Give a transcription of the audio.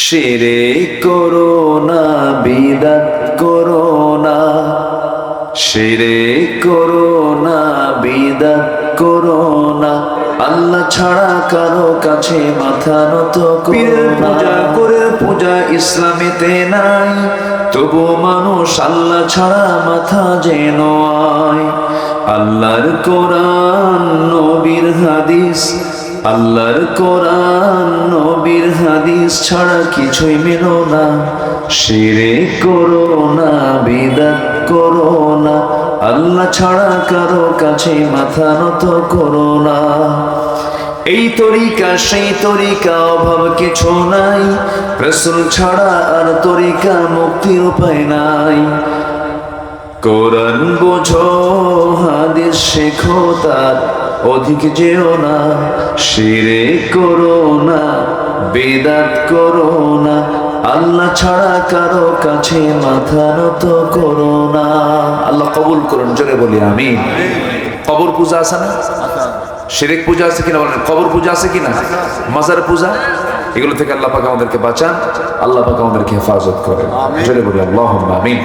শিরক করো না, বিদআত করো না, শিরক করো না, বিদআত করো না, আল্লাহ ছাড়া কারো কাছে মাথা নত করো না। পূজা করে পূজা ইসলামেতে নাই, তবু মানুষ আল্লাহ ছাড়া মাথা যেন আয়। আল্লাহর কোরআন নবীর হাদিস, আল্লাহর কোরআন নবীর হাদিস ছাড়া কিছুই মেলো না। শিরক করো না, বিদআত করো না, আল্লাহ ছাড়া কারো কাছে মাথা নত করো না। এই তরিকা সেই তরিকা, অভাব কিছু নাই, রাসূল ছাড়া আর তরিকা মুক্তির উপায় নাই। কোরআন বোঝো, হাদিস শেখো, তার অধিক যেও না। শিরক করো না, বিদআত করো না, আল্লাহ ছাড়া কারো কাছে মাথা নত করো না। আল্লাহ কবুল করুন, জোরে বলি আমিন। কবর পূজা আছে না? শিরক পূজা আছে কিনা বলেন? কবর পূজা আছে কিনা? মাজার পূজা, এগুলো থেকে আল্লাহ পাক আমাদেরকে বাঁচান, আল্লাহ পাক আমাদেরকে হেফাজত করেন। জোরে বলি আল্লাহুম্মা আমিন।